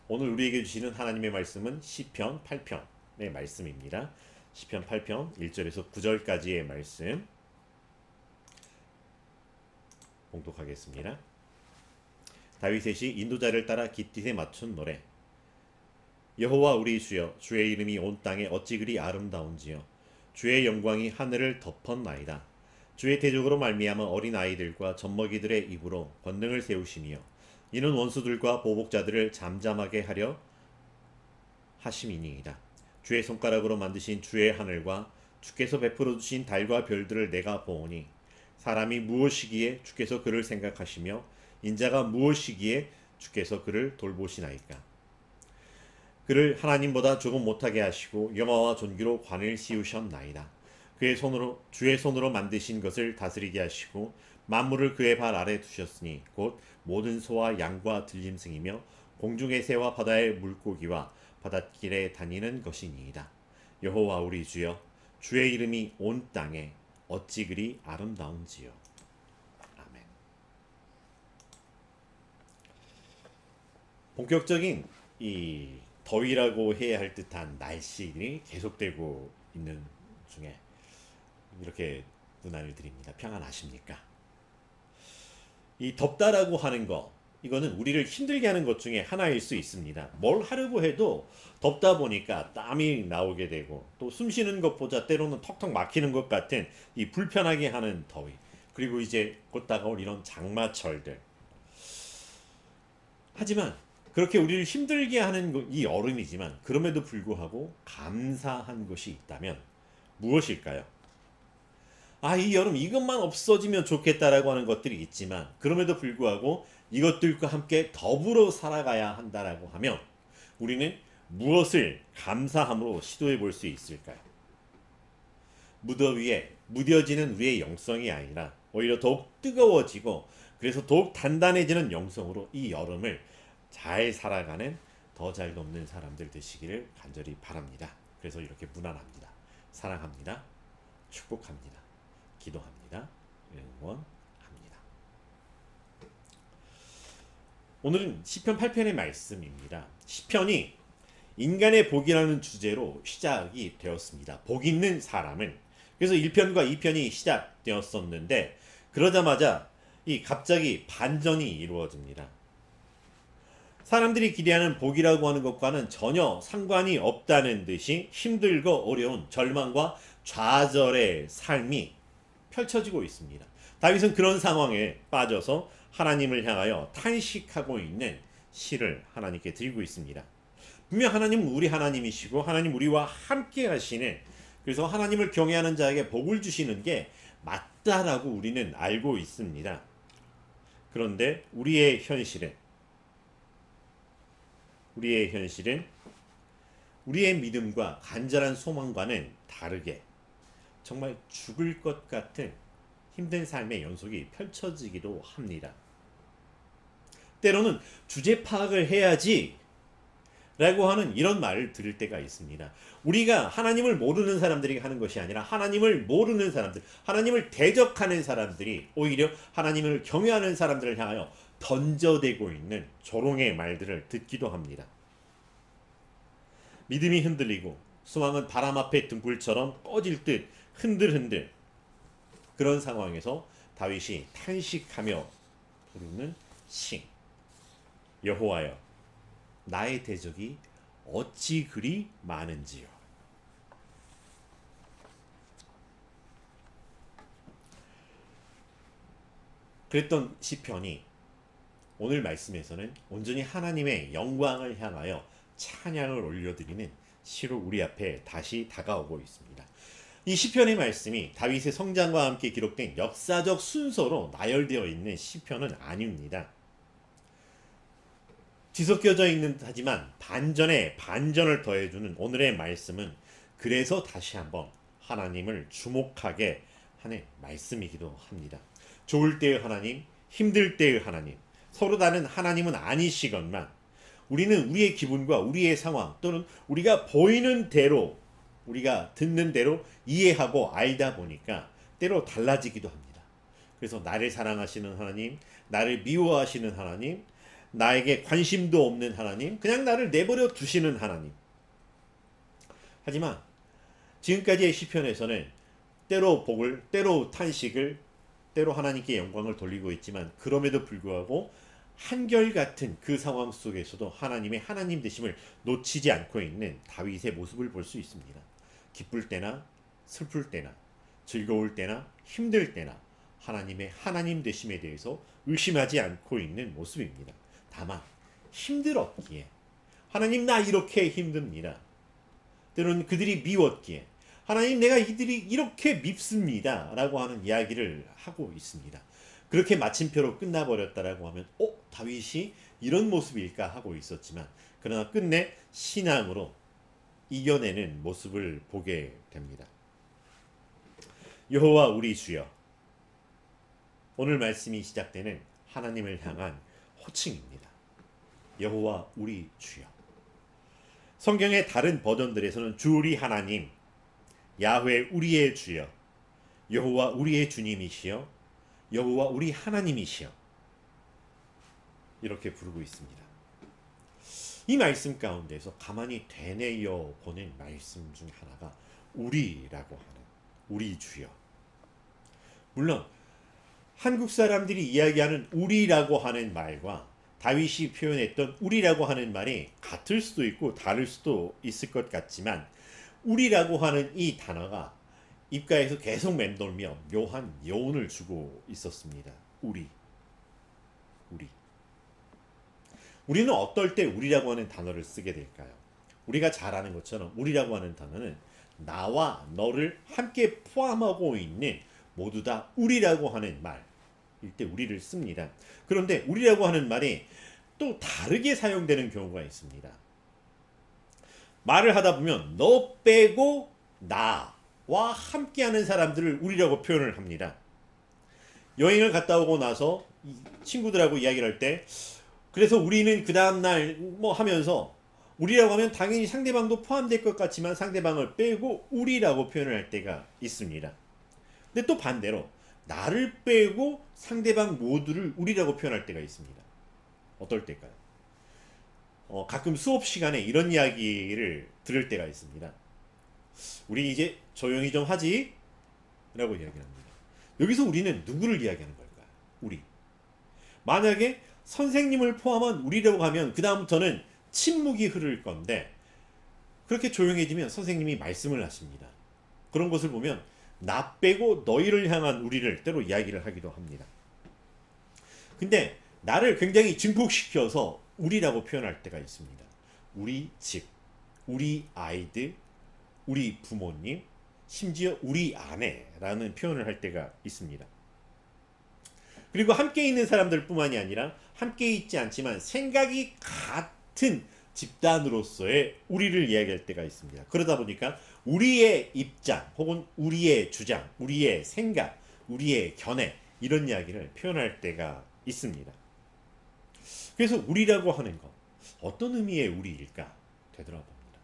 오늘 우리에게 주시는 하나님의 말씀은 시편 8편의 말씀입니다. 시편 8편 1절에서 9절까지의 말씀 봉독하겠습니다. 다윗의 시 인도자를 따라 깃딧에 맞춘 노래. 여호와 우리 주여, 주의 이름이 온 땅에 어찌 그리 아름다운지요. 주의 영광이 하늘을 덮었나이다. 주의 대적으로 말미암아 어린 아이들과 젖먹이들의 입으로 권능을 세우시며 이는 원수들과 보복자들을 잠잠하게 하려 하심이니이다. 주의 손가락으로 만드신 주의 하늘과 주께서 베풀어 주신 달과 별들을 내가 보오니 사람이 무엇이기에 주께서 그를 생각하시며 인자가 무엇이기에 주께서 그를 돌보시나이까. 그를 하나님보다 조금 못하게 하시고 영화와 존귀로 관을 씌우셨나이다. 그의 손으로 주의 손으로 만드신 것을 다스리게 하시고 만물을 그의 발 아래 두셨으니 곧 모든 소와 양과 들짐승이며 공중의 새와 바다의 물고기와 바닷길에 다니는 것이니이다. 여호와 우리 주여, 주의 이름이 온 땅에 어찌 그리 아름다운지요. 아멘. 본격적인 이 더위라고 해야 할 듯한 날씨들이 계속되고 있는 중에 이렇게 문안을 드립니다. 평안하십니까? 이 덥다라고 하는 거, 이거는 우리를 힘들게 하는 것 중에 하나일 수 있습니다. 뭘 하려고 해도 덥다 보니까 땀이 나오게 되고 또 숨 쉬는 것보다 때로는 턱턱 막히는 것 같은 이 불편하게 하는 더위, 그리고 이제 곧 다가올 이런 장마철들. 하지만 그렇게 우리를 힘들게 하는 이 여름이지만 그럼에도 불구하고 감사한 것이 있다면 무엇일까요? 이 여름 이것만 없어지면 좋겠다라고 하는 것들이 있지만 그럼에도 불구하고 이것들과 함께 더불어 살아가야 한다라고 하면 우리는 무엇을 감사함으로 시도해 볼 수 있을까요? 무더위에 무뎌지는 우리의 영성이 아니라 오히려 더욱 뜨거워지고 그래서 더욱 단단해지는 영성으로 이 여름을 잘 살아가는 더 잘 돕는 사람들 되시기를 간절히 바랍니다. 그래서 이렇게 문안합니다. 사랑합니다. 축복합니다. 기도합니다. 응원합니다. 오늘은 시편 8편의 말씀입니다. 시편이 인간의 복이라는 주제로 시작이 되었습니다. 복 있는 사람은. 그래서 1편과 2편이 시작되었었는데 그러자마자 갑자기 반전이 이루어집니다. 사람들이 기대하는 복이라고 하는 것과는 전혀 상관이 없다는 듯이 힘들고 어려운 절망과 좌절의 삶이 펼쳐지고 있습니다. 다윗은 그런 상황에 빠져서 하나님을 향하여 탄식하고 있는 시를 하나님께 드리고 있습니다. 분명 하나님은 우리 하나님이시고 하나님 우리와 함께 하시는, 그래서 하나님을 경외하는 자에게 복을 주시는 게 맞다라고 우리는 알고 있습니다. 그런데 우리의 현실은 우리의 믿음과 간절한 소망과는 다르게 정말 죽을 것 같은 힘든 삶의 연속이 펼쳐지기도 합니다. 때로는 주제 파악을 해야지 라고 하는 이런 말을 들을 때가 있습니다. 우리가 하나님을 모르는 사람들이 하는 것이 아니라 하나님을 모르는 사람들, 하나님을 대적하는 사람들이 오히려 하나님을 경외하는 사람들을 향하여 던져대고 있는 조롱의 말들을 듣기도 합니다. 믿음이 흔들리고 소망은 바람 앞에 등불처럼 꺼질 듯 흔들흔들, 그런 상황에서 다윗이 탄식하며 부르는 시. 여호와여, 나의 대적이 어찌 그리 많은지요. 그랬던 시편이 오늘 말씀에서는 온전히 하나님의 영광을 향하여 찬양을 올려드리는 시로 우리 앞에 다시 다가오고 있습니다. 이 시편의 말씀이 다윗의 성장과 함께 기록된 역사적 순서로 나열되어 있는 시편은 아닙니다. 뒤섞여져 있는 하지만 반전에 반전을 더해주는 오늘의 말씀은 그래서 다시 한번 하나님을 주목하게 하는 말씀이기도 합니다. 좋을 때의 하나님, 힘들 때의 하나님, 서로 다른 하나님은 아니시건만 우리는 우리의 기분과 우리의 상황 또는 우리가 보이는 대로, 우리가 듣는 대로 이해하고 알다 보니까 때로 달라지기도 합니다. 그래서 나를 사랑하시는 하나님, 나를 미워하시는 하나님, 나에게 관심도 없는 하나님, 그냥 나를 내버려 두시는 하나님. 하지만 지금까지의 시편에서는 때로 복을, 때로 탄식을, 때로 하나님께 영광을 돌리고 있지만 그럼에도 불구하고 한결같은 그 상황 속에서도 하나님의 하나님 되심을 놓치지 않고 있는 다윗의 모습을 볼 수 있습니다. 기쁠 때나 슬플 때나 즐거울 때나 힘들 때나 하나님의 하나님 되심에 대해서 의심하지 않고 있는 모습입니다. 다만 힘들었기에 하나님 나 이렇게 힘듭니다. 때로는 그들이 미웠기에 하나님 내가 이들이 이렇게 밉습니다 라고 하는 이야기를 하고 있습니다. 그렇게 마침표로 끝나버렸다라고 하면 다윗이 이런 모습일까 하고 있었지만 그러나 끝내 신앙으로 이겨내는 모습을 보게 됩니다. 여호와 우리 주여, 오늘 말씀이 시작되는 하나님을 향한 호칭입니다. 여호와 우리 주여. 성경의 다른 버전들에서는 주 우리 하나님, 야훼 우리의 주여, 여호와 우리의 주님이시여, 여호와 우리 하나님이시여, 이렇게 부르고 있습니다. 이 말씀 가운데서 가만히 되뇌어 보는 말씀 중 하나가 우리라고 하는 우리 주여. 물론 한국 사람들이 이야기하는 우리라고 하는 말과 다윗이 표현했던 우리라고 하는 말이 같을 수도 있고 다를 수도 있을 것 같지만 우리라고 하는 이 단어가 입가에서 계속 맴돌며 묘한 여운을 주고 있었습니다. 우리는 어떨 때 우리라고 하는 단어를 쓰게 될까요? 우리가 잘 아는 것처럼 우리라고 하는 단어는 나와 너를 함께 포함하고 있는 모두 다 우리라고 하는 말일 때 우리를 씁니다. 그런데 우리라고 하는 말이 또 다르게 사용되는 경우가 있습니다. 말을 하다 보면 너 빼고 나와 함께하는 사람들을 우리라고 표현을 합니다. 여행을 갔다 오고 나서 친구들하고 이야기를 할 때 그래서 우리는 그 다음날 뭐 하면서 우리라고 하면 당연히 상대방도 포함될 것 같지만 상대방을 빼고 우리라고 표현을 할 때가 있습니다. 근데 또 반대로 나를 빼고 상대방 모두를 우리라고 표현할 때가 있습니다. 어떨 때일까요? 가끔 수업 시간에 이런 이야기를 들을 때가 있습니다. 우리 이제 조용히 좀 하지? 라고 이야기합니다. 여기서 우리는 누구를 이야기하는 걸까요? 우리. 만약에 선생님을 포함한 우리라고 하면 그 다음부터는 침묵이 흐를 건데 그렇게 조용해지면 선생님이 말씀을 하십니다. 그런 것을 보면 나 빼고 너희를 향한 우리를 때로 이야기를 하기도 합니다. 근데 나를 굉장히 증폭시켜서 우리라고 표현할 때가 있습니다. 우리 집, 우리 아이들, 우리 부모님, 심지어 우리 아내라는 표현을 할 때가 있습니다. 그리고 함께 있는 사람들 뿐만이 아니라 함께 있지 않지만 생각이 같은 집단으로서의 우리를 이야기할 때가 있습니다. 그러다 보니까 우리의 입장 혹은 우리의 주장, 우리의 생각, 우리의 견해 이런 이야기를 표현할 때가 있습니다. 그래서 우리라고 하는 것 어떤 의미의 우리일까 되돌아봅니다.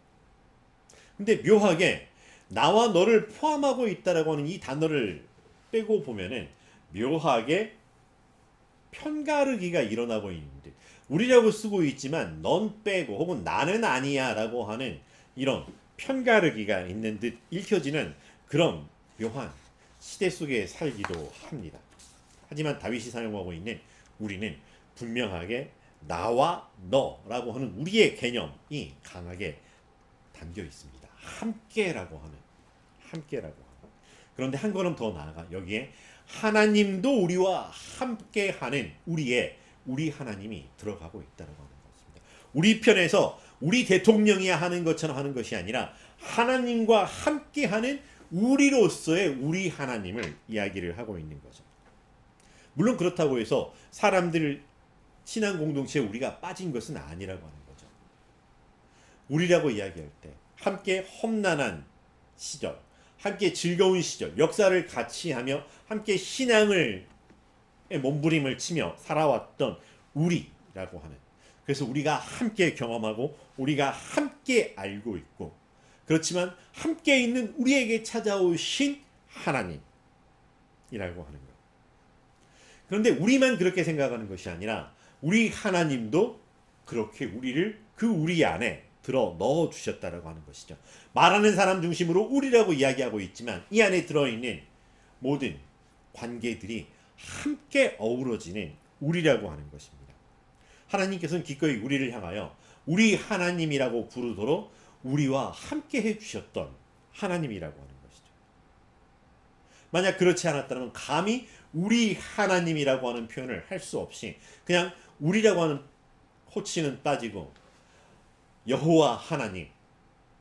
근데 묘하게 나와 너를 포함하고 있다라고 하는 이 단어를 빼고 보면은 묘하게 편가르기가 일어나고 있는데 우리라고 쓰고 있지만 넌 빼고 혹은 나는 아니야 라고 하는 이런 편가르기가 있는 듯 읽혀지는 그런 묘한 시대 속에 살기도 합니다. 하지만 다윗이 사용하고 있는 우리는 분명하게 나와 너라고 하는 우리의 개념이 강하게 담겨 있습니다. 함께라고 하는. 그런데 한 걸음 더 나아가 여기에 하나님도 우리와 함께하는 우리 하나님이 들어가고 있다고 하는 것입니다. 우리 편에서 우리 대통령이야 하는 것처럼 하는 것이 아니라 하나님과 함께하는 우리로서의 우리 하나님을 이야기를 하고 있는 거죠. 물론 그렇다고 해서 사람들 신앙 공동체에 우리가 빠진 것은 아니라고 하는 거죠. 우리라고 이야기할 때 함께 험난한 시절, 함께 즐거운 시절, 역사를 같이 하며 함께 신앙을 몸부림을 치며 살아왔던 우리라고 하는, 그래서 우리가 함께 경험하고 우리가 함께 알고 있고 그렇지만 함께 있는 우리에게 찾아오신 하나님이라고 하는 것. 그런데 우리만 그렇게 생각하는 것이 아니라 우리 하나님도 그렇게 우리를 그 우리 안에 들어 넣어 주셨다라고 하는 것이죠. 말하는 사람 중심으로 우리라고 이야기하고 있지만 이 안에 들어있는 모든 관계들이 함께 어우러지는 우리라고 하는 것입니다. 하나님께서는 기꺼이 우리를 향하여 우리 하나님이라고 부르도록 우리와 함께 해주셨던 하나님이라고 하는 것이죠. 만약 그렇지 않았다면 감히 우리 하나님이라고 하는 표현을 할 수 없이 그냥 우리라고 하는 호칭은 빠지고 여호와 하나님,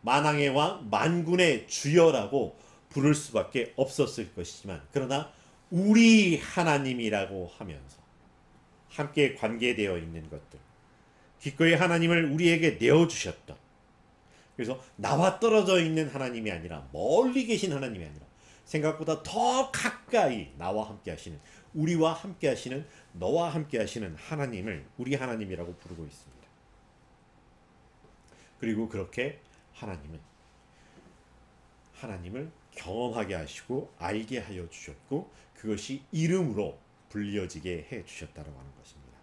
만왕의 왕, 만군의 주여라고 부를 수밖에 없었을 것이지만, 그러나 우리 하나님이라고 하면서 함께 관계되어 있는 것들, 기꺼이 하나님을 우리에게 내어주셨던, 그래서 나와 떨어져 있는 하나님이 아니라 멀리 계신 하나님이 아니라 생각보다 더 가까이 나와 함께 하시는, 우리와 함께 하시는, 너와 함께 하시는 하나님을 우리 하나님이라고 부르고 있습니다. 그리고 그렇게 하나님을 경험하게 하시고 알게 하여 주셨고, 그것이 이름으로 불려지게 해 주셨다고 하는 것입니다.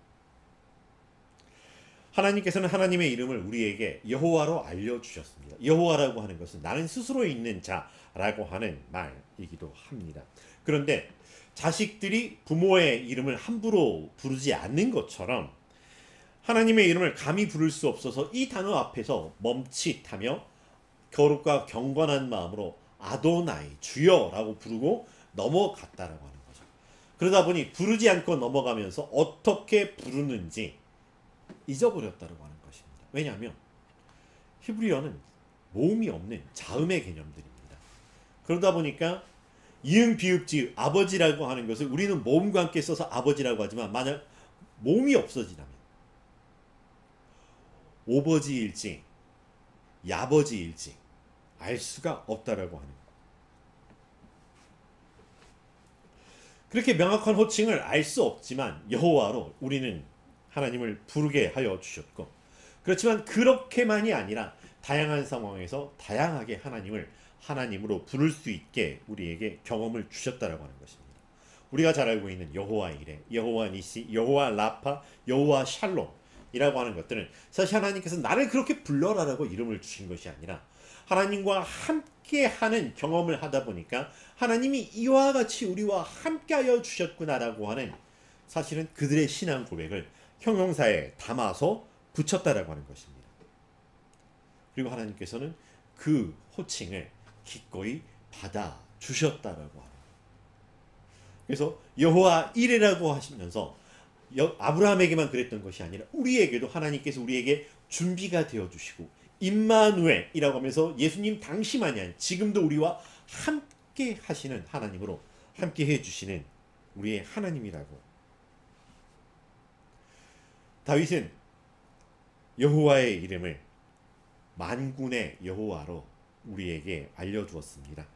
하나님께서는 하나님의 이름을 우리에게 여호와로 알려주셨습니다. 여호와라고 하는 것은 나는 스스로 있는 자라고 하는 말이기도 합니다. 그런데 자식들이 부모의 이름을 함부로 부르지 않는 것처럼 하나님의 이름을 감히 부를 수 없어서 이 단어 앞에서 멈칫하며 거룩과 경건한 마음으로 아도나이, 주여라고 부르고 넘어갔다라고 하는 거죠. 그러다 보니 부르지 않고 넘어가면서 어떻게 부르는지 잊어버렸다고 하는 것입니다. 왜냐하면 히브리어는 모음이 없는 자음의 개념들입니다. 그러다 보니까 이응 비읍 지읒 아버지라고 하는 것을 우리는 모음과 함께 써서 아버지라고 하지만, 만약 모음이 없어지다면 오버지일지 야버지일지 알 수가 없다라고 하는 것. 그렇게 명확한 호칭을 알 수 없지만 여호와로 우리는 하나님을 부르게 하여 주셨고, 그렇지만 그렇게만이 아니라 다양한 상황에서 다양하게 하나님을 하나님으로 부를 수 있게 우리에게 경험을 주셨다라고 하는 것입니다. 우리가 잘 알고 있는 여호와 이레, 여호와 니시, 여호와 라파, 여호와 샬롬이라고 하는 것들은 사실 하나님께서 나를 그렇게 불러라라고 이름을 주신 것이 아니라 하나님과 함께하는 경험을 하다 보니까 하나님이 이와 같이 우리와 함께하여 주셨구나라고 하는, 사실은 그들의 신앙 고백을 형용사에 담아서 붙였다라고 하는 것입니다. 그리고 하나님께서는 그 호칭을 기꺼이 받아 주셨다라고 하는 거예요. 그래서 여호와 이레라고 하시면서 아브라함에게만 그랬던 것이 아니라 우리에게도 하나님께서 우리에게 준비가 되어 주시고 임마누엘이라고 하면서 예수님 당시만이 아닌 지금도 우리와 함께 하시는 하나님으로 함께 해 주시는 우리의 하나님이라고. 다윗은 여호와의 이름을 만군의 여호와로 우리에게 알려주었습니다.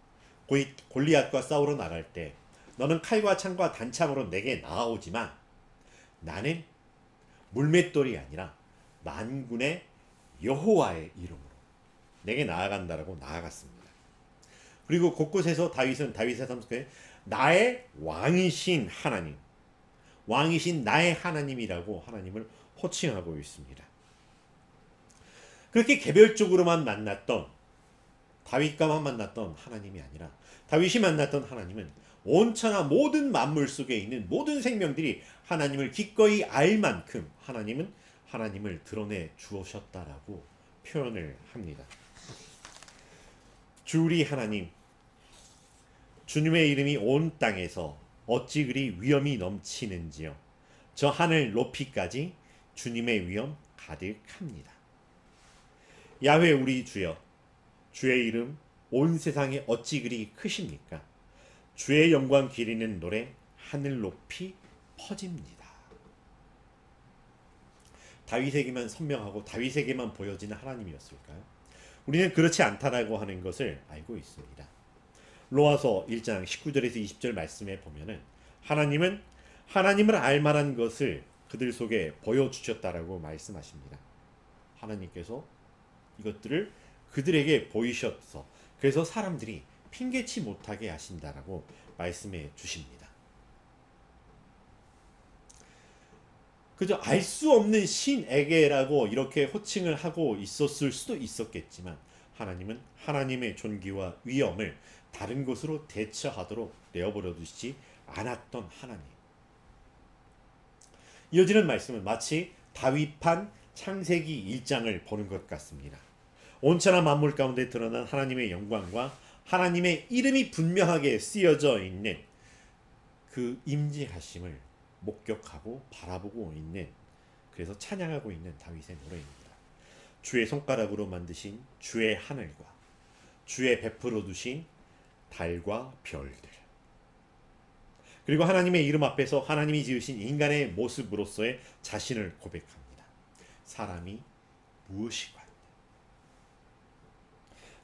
골리앗과 싸우러 나갈 때 너는 칼과 창과 단창으로 내게 나아오지만 나는 물맷돌이 아니라 만군의 여호와의 이름으로 내게 나아간다라고 나아갔습니다. 그리고 곳곳에서 다윗의 삶 속에 나의 왕이신 하나님, 왕이신 나의 하나님이라고 하나님을 호칭하고 있습니다. 그렇게 개별적으로만 만났던, 다윗과만 만났던 하나님이 아니라 다윗이 만났던 하나님은 온천하 모든 만물 속에 있는 모든 생명들이 하나님을 기꺼이 알 만큼 하나님을 드러내 주셨다라고 표현을 합니다. 주 우리 하나님, 주님의 이름이 온 땅에서 어찌 그리 위엄이 넘치는지요. 저 하늘 높이까지 주님의 위엄 가득합니다. 야훼 우리 주여, 주의 이름 온 세상에 어찌 그리 크십니까? 주의 영광 기리는 노래 하늘 높이 퍼집니다. 다윗에게만 선명하고 다윗에게만 보여지는 하나님이었을까요? 우리는 그렇지 않다라고 하는 것을 알고 있습니다. 로마서 1장 19절에서 20절 말씀에 보면은 하나님은 하나님을 알만한 것을 그들 속에 보여주셨다라고 말씀하십니다. 하나님께서 이것들을 그들에게 보이셔서 그래서 사람들이 핑계치 못하게 하신다라고 말씀해 주십니다. 그저 알 수 없는 신에게라고 이렇게 호칭을 하고 있었을 수도 있었겠지만 하나님은 하나님의 존귀와 위엄을 다른 것으로 대처하도록 내어버려 두시지 않았던 하나님. 이어지는 말씀은 마치 다윗판 창세기 1장을 보는 것 같습니다. 온천한 만물 가운데 드러난 하나님의 영광과 하나님의 이름이 분명하게 쓰여져 있는 그 임재하심을 목격하고 바라보고 있는, 그래서 찬양하고 있는 다윗의 노래입니다. 주의 손가락으로 만드신 주의 하늘과 주의 베풀어 두신 달과 별들, 그리고 하나님의 이름 앞에서 하나님이 지으신 인간의 모습으로서의 자신을 고백합니다. 사람이 무엇이관,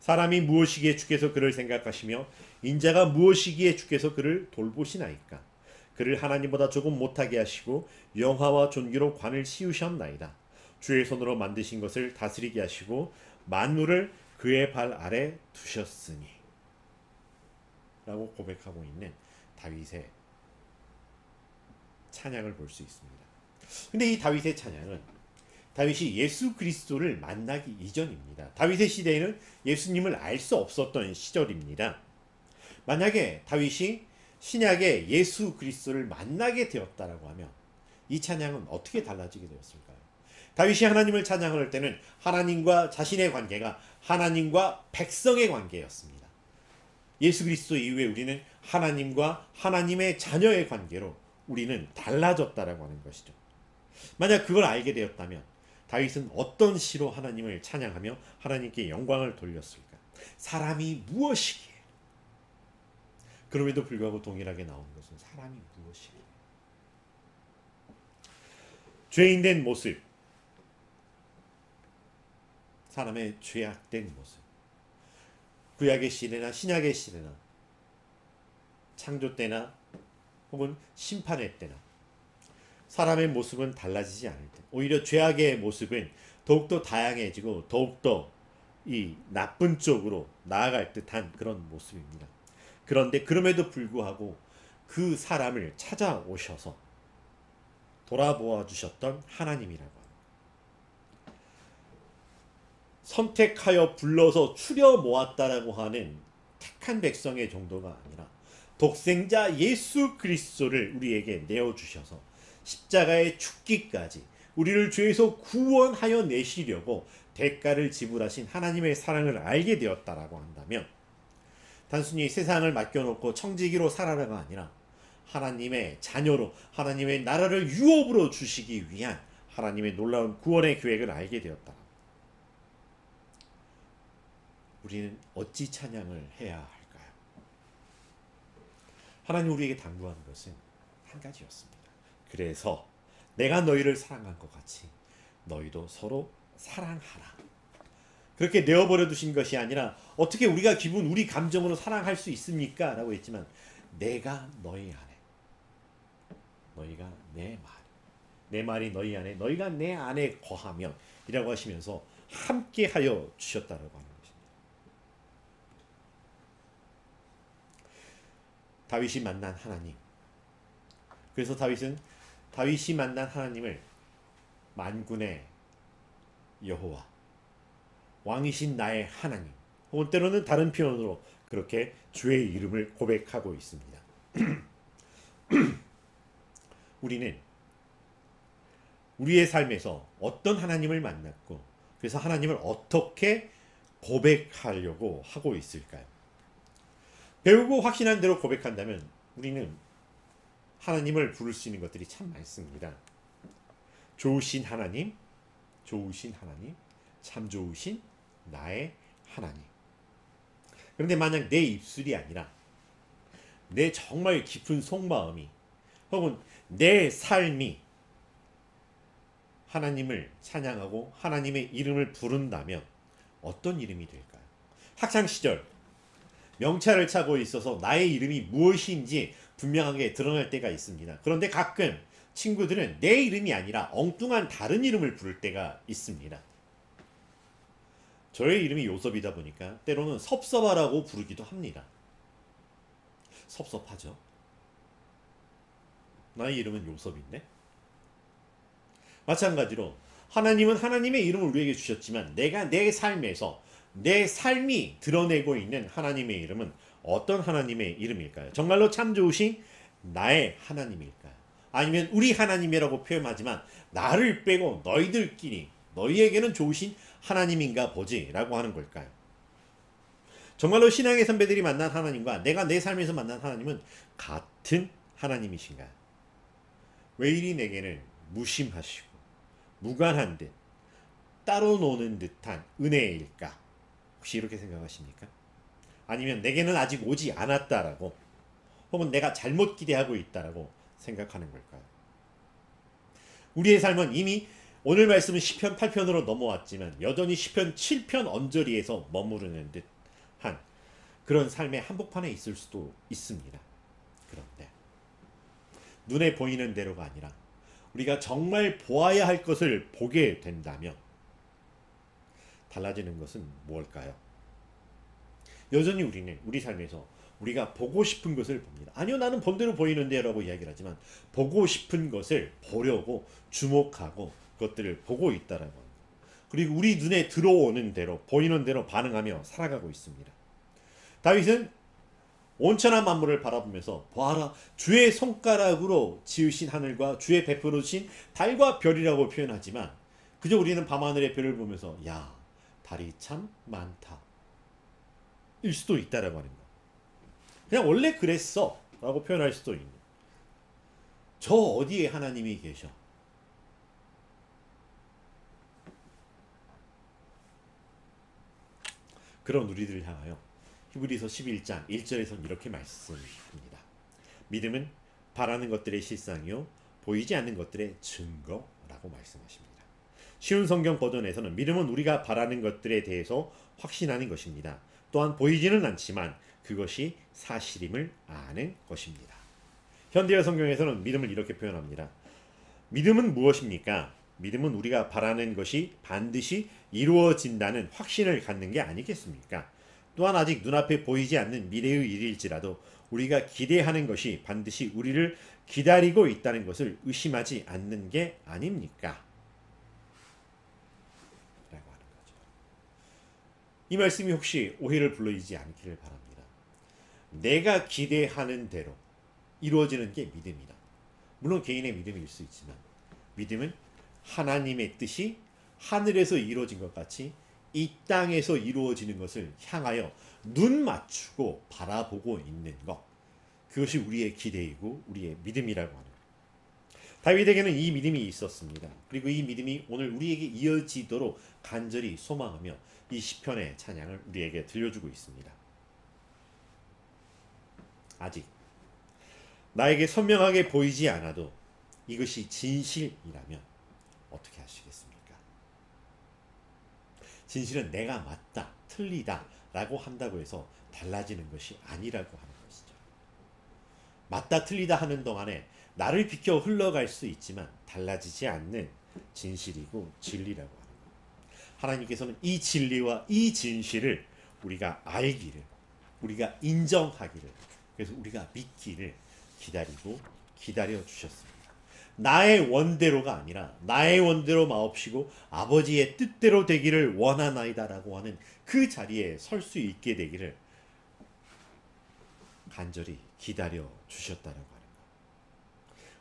사람이 무엇이기에 주께서 그를 생각하시며 인자가 무엇이기에 주께서 그를 돌보시나이까. 그를 하나님보다 조금 못하게 하시고 영화와 존귀로 관을 씌우셨나이다. 주의 손으로 만드신 것을 다스리게 하시고 만물을 그의 발 아래 두셨으니 라고 고백하고 있는 다윗의 찬양을 볼 수 있습니다. 근데 이 다윗의 찬양은 다윗이 예수 그리스도를 만나기 이전입니다. 다윗의 시대에는 예수님을 알 수 없었던 시절입니다. 만약에 다윗이 신약의 예수 그리스도를 만나게 되었다라고 하면 이 찬양은 어떻게 달라지게 되었을까요? 다윗이 하나님을 찬양할 때는 하나님과 자신의 관계가 하나님과 백성의 관계였습니다. 예수 그리스도 이후에 우리는 하나님과 하나님의 자녀의 관계로 우리는 달라졌다라고 하는 것이죠. 만약 그걸 알게 되었다면 다윗은 어떤 시로 하나님을 찬양하며 하나님께 영광을 돌렸을까? 사람이 무엇이기에? 그럼에도 불구하고 동일하게 나오는 것은 사람이 무엇이기에? 죄인된 모습, 사람의 죄악된 모습, 구약의 시대나 신약의 시대나 창조 때나 혹은 심판의 때나 사람의 모습은 달라지지 않을 때, 오히려 죄악의 모습은 더욱더 다양해지고 더욱더 이 나쁜 쪽으로 나아갈 듯한 그런 모습입니다. 그런데 그럼에도 불구하고 그 사람을 찾아오셔서 돌아보아 주셨던 하나님이라고 합니다. 선택하여 불러서 추려 모았다라고 하는 택한 백성의 정도가 아니라 독생자 예수 그리스도를 우리에게 내어주셔서 십자가의 죽기까지 우리를 죄에서 구원하여 내시려고 대가를 지불하신 하나님의 사랑을 알게 되었다라고 한다면, 단순히 세상을 맡겨놓고 청지기로 살아라가 아니라 하나님의 자녀로 하나님의 나라를 유업으로 주시기 위한 하나님의 놀라운 구원의 계획을 알게 되었다. 우리는 어찌 찬양을 해야 할까요? 하나님 우리에게 당부하는 것은 한 가지였습니다. 그래서 내가 너희를 사랑한 것 같이 너희도 서로 사랑하라. 그렇게 내어버려 두신 것이 아니라 어떻게 우리가 우리 감정으로 사랑할 수 있습니까? 라고 했지만 내가 너희 안에, 너희가 내 말이 너희 안에, 너희가 내 안에 거하면 이라고 하시면서 함께 하여 주셨다라고 하는 것입니다. 다윗이 만난 하나님, 그래서 다윗이 만난 하나님을 만군의 여호와, 왕이신 나의 하나님, 혹은 때로는 다른 표현으로 그렇게 주의 이름을 고백하고 있습니다. 우리는 우리의 삶에서 어떤 하나님을 만났고 그래서 하나님을 어떻게 고백하려고 하고 있을까요? 배우고 확신한 대로 고백한다면 우리는 하나님을 부를 수 있는 것들이 참 많습니다. 좋으신 하나님, 참 좋으신 나의 하나님. 그런데 만약 내 입술이 아니라 내 정말 깊은 속마음이 혹은 내 삶이 하나님을 찬양하고 하나님의 이름을 부른다면 어떤 이름이 될까요? 학창시절 명찰을 차고 있어서 나의 이름이 무엇인지 분명하게 드러날 때가 있습니다. 그런데 가끔 친구들은 내 이름이 아니라 엉뚱한 다른 이름을 부를 때가 있습니다. 저의 이름이 요섭이다 보니까 때로는 섭섭하라고 부르기도 합니다. 섭섭하죠. 나의 이름은 요섭인데 마찬가지로 하나님은 하나님의 이름을 우리에게 주셨지만 내가 내 삶에서 내 삶이 드러내고 있는 하나님의 이름은 어떤 하나님의 이름일까요? 정말로 참 좋으신 나의 하나님일까요? 아니면 우리 하나님이라고 표현하지만 나를 빼고 너희들끼리 너희에게는 좋으신 하나님인가 보지 라고 하는 걸까요? 정말로 신앙의 선배들이 만난 하나님과 내가 내 삶에서 만난 하나님은 같은 하나님이신가요? 왜 이리 내게는 무심하시고 무관한 듯 따로 노는 듯한 은혜일까? 혹시 이렇게 생각하십니까? 아니면 내게는 아직 오지 않았다라고 혹은 내가 잘못 기대하고 있다라고 생각하는 걸까요? 우리의 삶은 이미 오늘 말씀은 시편 8편으로 넘어왔지만 여전히 시편 7편 언저리에서 머무르는 듯한 그런 삶의 한복판에 있을 수도 있습니다. 그런데 눈에 보이는 대로가 아니라 우리가 정말 보아야 할 것을 보게 된다면 달라지는 것은 무엇일까요? 여전히 우리는 우리 삶에서 우리가 보고 싶은 것을 봅니다. 아니요, 나는 본대로 보이는데 라고 이야기를 하지만 보고 싶은 것을 보려고 주목하고 그것들을 보고 있다라고 합니다. 그리고 우리 눈에 들어오는 대로 보이는 대로 반응하며 살아가고 있습니다. 다윗은 온천한 만물을 바라보면서 보아라 주의 손가락으로 지으신 하늘과 주의 베풀어 주신 달과 별이라고 표현하지만 그저 우리는 밤하늘의 별을 보면서 야 달이 참 많다 일 수도 있다라고 하는 거. 그냥 원래 그랬어 라고 표현할 수도 있는. 저 어디에 하나님이 계셔? 그런 우리들을 향하여 히브리서 11장 1절에서는 이렇게 말씀합니다. 믿음은 바라는 것들의 실상이요 보이지 않는 것들의 증거라고 말씀하십니다. 쉬운 성경 버전에서는 믿음은 우리가 바라는 것들에 대해서 확신하는 것입니다. 또한 보이지는 않지만 그것이 사실임을 아는 것입니다. 현대어 성경에서는 믿음을 이렇게 표현합니다. 믿음은 무엇입니까? 믿음은 우리가 바라는 것이 반드시 이루어진다는 확신을 갖는 게 아니겠습니까? 또한 아직 눈앞에 보이지 않는 미래의 일일지라도 우리가 기대하는 것이 반드시 우리를 기다리고 있다는 것을 의심하지 않는 게 아닙니까? 라고 하는 거죠. 이 말씀이 혹시 오해를 불러일지 않기를 바랍니다. 내가 기대하는 대로 이루어지는 게 믿음이다. 물론 개인의 믿음일 수 있지만 믿음은 하나님의 뜻이 하늘에서 이루어진 것 같이 이 땅에서 이루어지는 것을 향하여 눈 맞추고 바라보고 있는 것, 그것이 우리의 기대이고 우리의 믿음이라고 하는 것. 다윗에게는 이 믿음이 있었습니다. 그리고 이 믿음이 오늘 우리에게 이어지도록 간절히 소망하며 이 시편의 찬양을 우리에게 들려주고 있습니다. 아직 나에게 선명하게 보이지 않아도 이것이 진실이라면 어떻게 하시겠습니까? 진실은 내가 맞다, 틀리다 라고 한다고 해서 달라지는 것이 아니라고 하는 것이죠. 맞다, 틀리다 하는 동안에 나를 비켜 흘러갈 수 있지만 달라지지 않는 진실이고 진리라고 하는 것. 하나님께서는 이 진리와 이 진실을 우리가 알기를, 우리가 인정하기를, 그래서 우리가 믿기를 기다리고 기다려 주셨습니다. 나의 원대로가 아니라 나의 원대로 마옵시고 아버지의 뜻대로 되기를 원하나이다라고 하는 그 자리에 설 수 있게 되기를 간절히 기다려 주셨다라고 하는 것.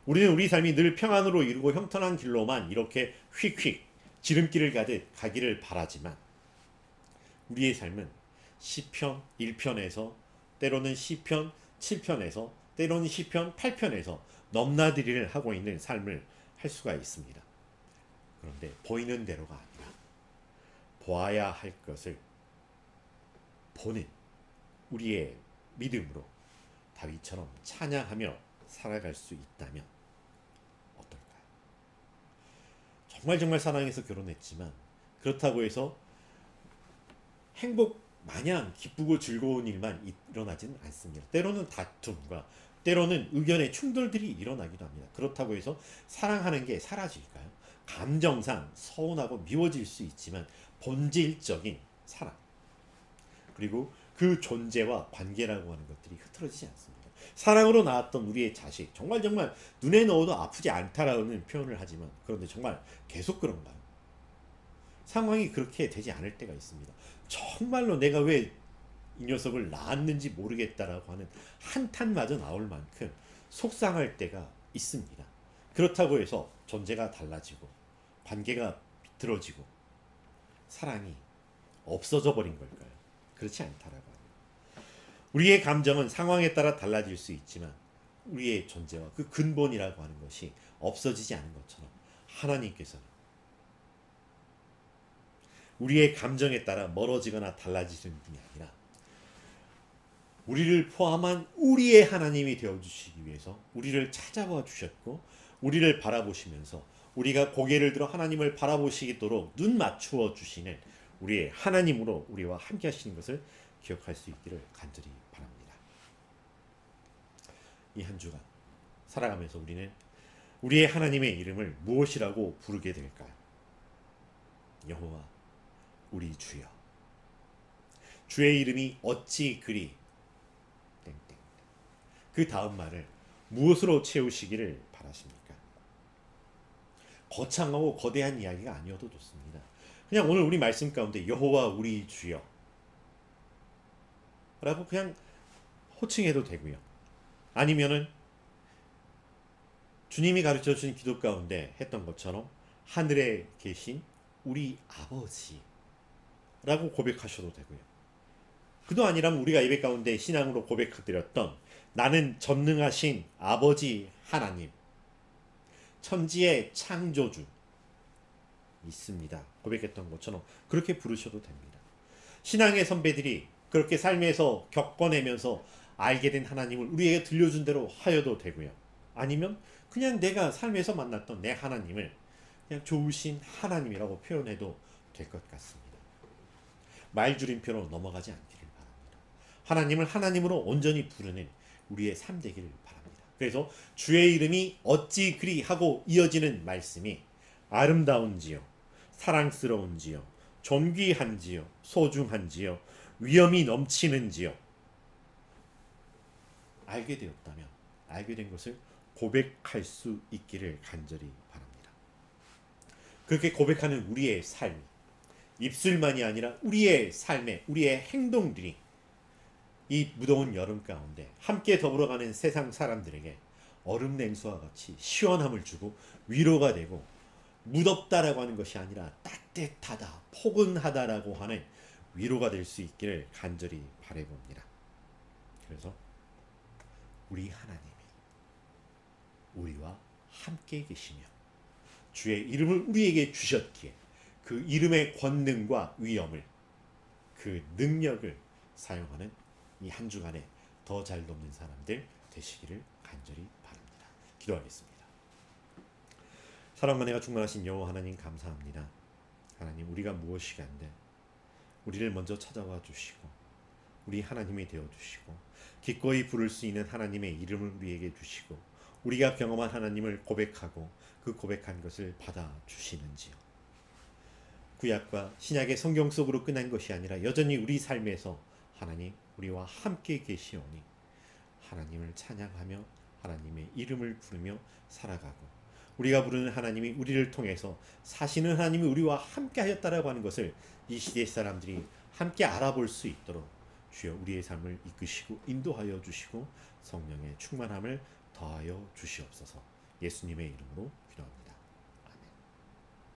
우리는 우리 삶이 늘 평안으로 이루고 형통한 길로만 이렇게 휙휙 지름길을 가듯 가기를 바라지만 우리의 삶은 시편 1편에서 때로는 시편 7편에서 때로는 시편 8편에서 넘나들이를 하고 있는 삶을 할 수가 있습니다. 그런데 보이는 대로가 아니라 보아야 할 것을 보는 우리의 믿음으로 다윗처럼 찬양하며 살아갈 수 있다면 어떨까요? 정말 사랑해서 결혼했지만 그렇다고 해서 행복 마냥 기쁘고 즐거운 일만 일어나지는 않습니다. 때로는 다툼과 때로는 의견의 충돌들이 일어나기도 합니다. 그렇다고 해서 사랑하는 게 사라질까요? 감정상 서운하고 미워질 수 있지만 본질적인 사랑 그리고 그 존재와 관계라고 하는 것들이 흐트러지지 않습니다. 사랑으로 낳았던 우리의 자식, 정말 정말 눈에 넣어도 아프지 않다라는 표현을 하지만, 그런데 정말 계속 그런가요? 상황이 그렇게 되지 않을 때가 있습니다. 정말로 내가 왜 이 녀석을 낳았는지 모르겠다라고 하는 한탄마저 나올 만큼 속상할 때가 있습니다. 그렇다고 해서 존재가 달라지고 관계가 비틀어지고 사랑이 없어져 버린 걸까요? 그렇지 않다라고 합니다. 우리의 감정은 상황에 따라 달라질 수 있지만 우리의 존재와 그 근본이라고 하는 것이 없어지지 않은 것처럼, 하나님께서는 우리의 감정에 따라 멀어지거나 달라지는 분이 아니라 우리를 포함한 우리의 하나님이 되어주시기 위해서 우리를 찾아와 주셨고, 우리를 바라보시면서 우리가 고개를 들어 하나님을 바라보시도록 눈 맞추어 주시는 우리의 하나님으로 우리와 함께 하시는 것을 기억할 수 있기를 간절히 바랍니다. 이 한 주간 살아가면서 우리는 우리의 하나님의 이름을 무엇이라고 부르게 될까요? 여호와 우리 주여. 주의 이름이 어찌 그리 땡땡. 그 다음 말을 무엇으로 채우시기를 바라십니까? 거창하고 거대한 이야기가 아니어도 좋습니다. 그냥 오늘 우리 말씀 가운데 여호와 우리 주여 라고 그냥 호칭해도 되고요. 아니면은 주님이 가르쳐 주신 기도 가운데 했던 것처럼 하늘에 계신 우리 아버지 라고 고백하셔도 되고요. 그도 아니라면 우리가 예배 가운데 신앙으로 고백드렸던 나는 전능하신 아버지 하나님, 천지의 창조주 있습니다 고백했던 것처럼 그렇게 부르셔도 됩니다. 신앙의 선배들이 그렇게 삶에서 겪어내면서 알게 된 하나님을 우리에게 들려준 대로 하여도 되고요. 아니면 그냥 내가 삶에서 만났던 내 하나님을 그냥 좋으신 하나님이라고 표현해도 될 것 같습니다. 말줄임표로 넘어가지 않기를 바랍니다. 하나님을 하나님으로 온전히 부르는 우리의 삶 되기를 바랍니다. 그래서 주의 이름이 어찌 그리 하고 이어지는 말씀이 아름다운지요, 사랑스러운지요, 존귀한지요, 소중한지요, 위엄이 넘치는지요, 알게 되었다면 알게 된 것을 고백할 수 있기를 간절히 바랍니다. 그렇게 고백하는 우리의 삶, 입술만이 아니라 우리의 삶에 우리의 행동들이 이 무더운 여름 가운데 함께 더불어가는 세상 사람들에게 얼음 냉수와 같이 시원함을 주고 위로가 되고, 무덥다라고 하는 것이 아니라 따뜻하다, 포근하다라고 하는 위로가 될 수 있기를 간절히 바라봅니다. 그래서 우리 하나님이 우리와 함께 계시며 주의 이름을 우리에게 주셨기에 그 이름의 권능과 위엄을, 그 능력을 사용하는 이 한 주간에 더 잘 돕는 사람들 되시기를 간절히 바랍니다. 기도하겠습니다. 사랑과 은혜가 충만하신 여호와 하나님, 감사합니다. 하나님, 우리가 무엇이간데 우리를 먼저 찾아와 주시고 우리 하나님이 되어 주시고 기꺼이 부를 수 있는 하나님의 이름을 우리에게 주시고 우리가 경험한 하나님을 고백하고 그 고백한 것을 받아 주시는지요. 구약과 신약의 성경 속으로 끝난 것이 아니라 여전히 우리 삶에서 하나님 우리와 함께 계시오니 하나님을 찬양하며 하나님의 이름을 부르며 살아가고, 우리가 부르는 하나님이 우리를 통해서 사시는 하나님이 우리와 함께 하였다라고 하는 것을 이 시대의 사람들이 함께 알아볼 수 있도록 주여 우리의 삶을 이끄시고 인도하여 주시고 성령의 충만함을 더하여 주시옵소서. 예수님의 이름으로